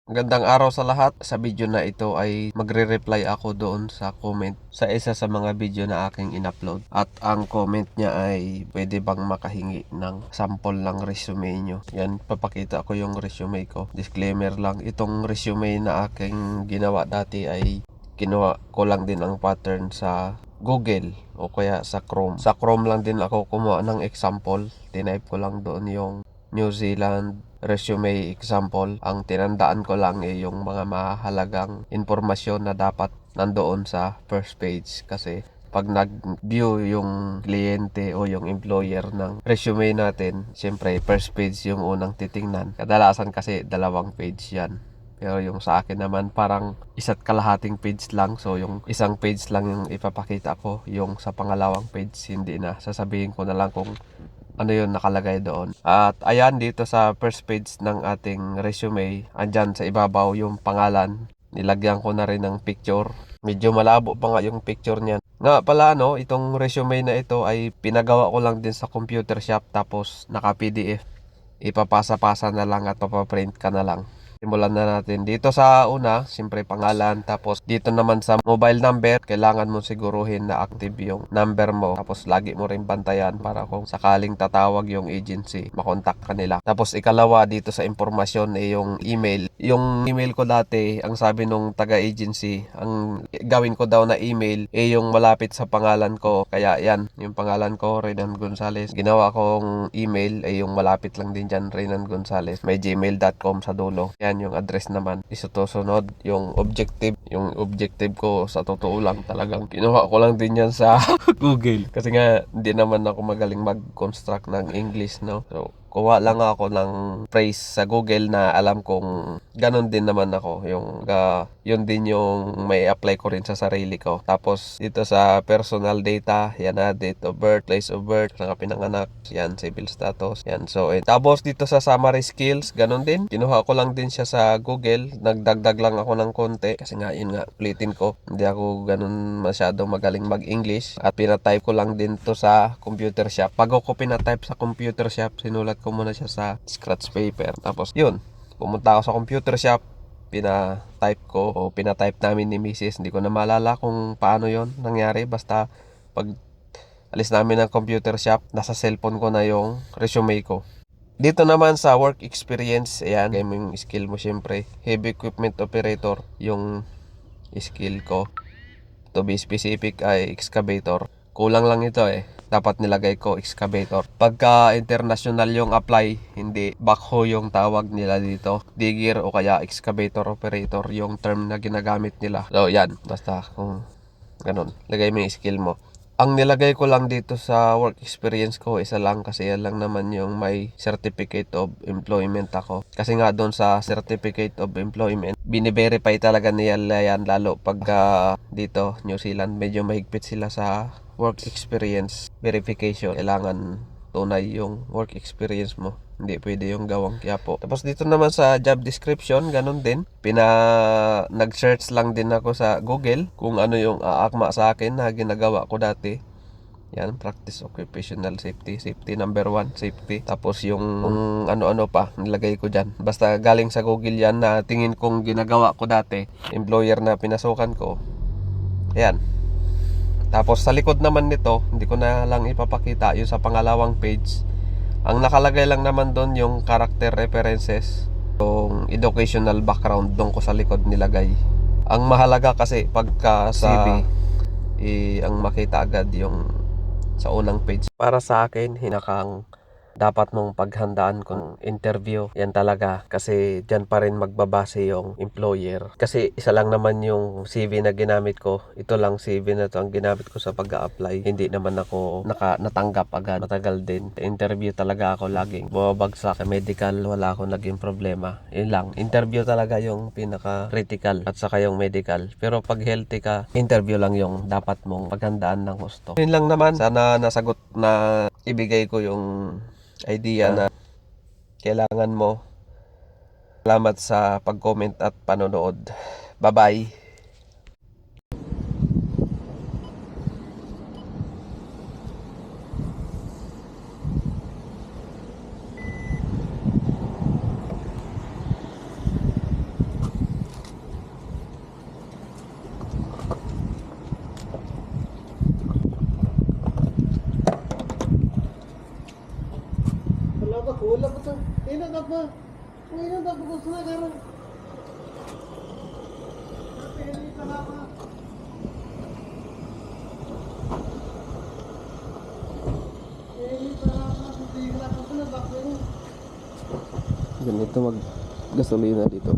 Magandang araw sa lahat. Sa video na ito ay magre-reply ako doon sa comment sa isa sa mga video na aking in-upload. At ang comment niya ay pwede bang makahingi ng sample ng resume nyo. Yan, papakita ko yung resume ko. Disclaimer lang, itong resume na aking ginawa dati ay kinuha ko lang din ang pattern sa Google o kaya sa Chrome. Sa Chrome lang din ako kumuha ng example. Tinype ko lang doon yung New Zealand resume example. Ang tinandaan ko lang ay yung mga mahalagang informasyon na dapat nandoon sa first page, kasi pag nag-view yung kliyente o yung employer ng resume natin, siyempre first page yung unang titingnan. Kadalasan kasi dalawang page yan. Pero yung sa akin naman parang isa't kalahating page lang. So yung isang page lang yung ipapakita ko. Yung sa pangalawang page hindi na. Sasabihin ko na lang kung ano yun nakalagay doon. At ayan, dito sa first page ng ating resume, andyan sa ibabaw yung pangalan. Nilagyan ko na rin ng picture. Medyo malabo pa nga yung picture niyan. Nga pala itong resume na ito ay pinagawa ko lang din sa computer shop, tapos naka PDF. Ipapasa-pasa na lang at papaprint ka na lang. Simulan na natin. Dito sa una, siyempre pangalan. Tapos dito naman sa mobile number, kailangan mo siguruhin na active yung number mo. Tapos lagi mo rin bantayan para kung sakaling tatawag yung agency, makontak ka nila. Tapos ikalawa, dito sa impormasyon ay yung email. Yung email ko dati, ang sabi nung taga-agency, ang gawin ko daw na email ay yung malapit sa pangalan ko. Kaya yan, yung pangalan ko, Renan Gonzales. Ginawa kong email ay yung malapit lang din dyan, Renan Gonzales. May gmail.com sa dulo. Yan yung address naman. Isusunod yung objective. Yung objective ko sa totoo lang talagang kinuha ko lang din yan sa Google. Kasi nga hindi naman ako magaling mag-construct ng English, no? So kuha lang ako ng phrase sa Google na alam kong ganun din naman ako. Yun din yung may apply ko rin sa sarili ko. Tapos dito sa personal data, yan na, date of birth, place of birth, saan ka pinanganak, yan, civil status, yan. So, tapos dito sa summary skills, ganun din. Kinuha ko lang din siya sa Google. Nagdagdag lang ako ng konti. Kasi nga, yun nga, ulitin ko. Hindi ako ganun masyado magaling mag-English. At pinatype ko lang din to sa computer shop. Pag ako pinatype sa computer shop, sinulat ko muna siya sa scratch paper. Tapos yun, pumunta ako sa computer shop, pinatype namin ni Mrs. Hindi ko na maalala kung paano yon nangyari. Basta pag alis namin ng computer shop, nasa cellphone ko na yung resume ko. Dito naman sa work experience, ayan, yung skill mo syempre. Heavy equipment operator yung skill ko. To be specific ay excavator. Kulang lang ito dapat nilagay ko excavator. Pagka international yung apply, hindi backhoe yung tawag nila dito. Digger o kaya excavator operator yung term na ginagamit nila. So yan, basta kung ganun, lagay mo yung skill mo. Ang nilagay ko lang dito sa work experience ko, isa lang, kasi yan lang naman yung may certificate of employment ako. Kasi nga doon sa certificate of employment, bine-verify talaga nila yan, lalo pagka dito, New Zealand, medyo mahigpit sila sa work experience verification. Kailangan tunay yung work experience mo. Hindi pwede yung gawang kiyapo. Tapos dito naman sa job description, ganun din. Nag-search lang din ako sa Google kung ano yung aakma sa akin na ginagawa ko dati. Yan, practice occupational safety. Safety number 1, safety. Tapos yung ano-ano pa, nilagay ko dyan. Basta galing sa Google yan na tingin kong ginagawa ko dati. Employer na pinasukan ko. Yan. Tapos sa likod naman nito, hindi ko na lang ipapakita yung sa pangalawang page. Ang nakalagay lang naman doon yung character references, yung educational background doon ko sa likod nilagay. Ang mahalaga kasi pagka sa CV, ang makita agad yung sa unang page. Para sa akin, hinakang dapat mong paghandaan kung interview. Yan talaga, kasi dyan pa rin magbabase yung employer. Kasi isa lang naman yung CV na ginamit ko. Ito lang CV na to ang ginamit ko sa pag-a-apply. Hindi naman ako natanggap agad. Matagal din. Interview talaga ako laging bumabagsak. Sa medical, wala akong naging problema. Yun lang. Interview talaga yung pinaka-critical at saka yung medical. Pero pag healthy ka, interview lang yung dapat mong paghandaan ng gusto. Yun lang naman. Sana nasagot na ibigay ko yung idea na kailangan mo. Salamat sa pag-comment at panonood. Bye-bye. Ini apa? Ini apa kusna karena? Ini kenapa? Ini kenapa? Tinggal kusna bakso. Ganito mag gasolina dito.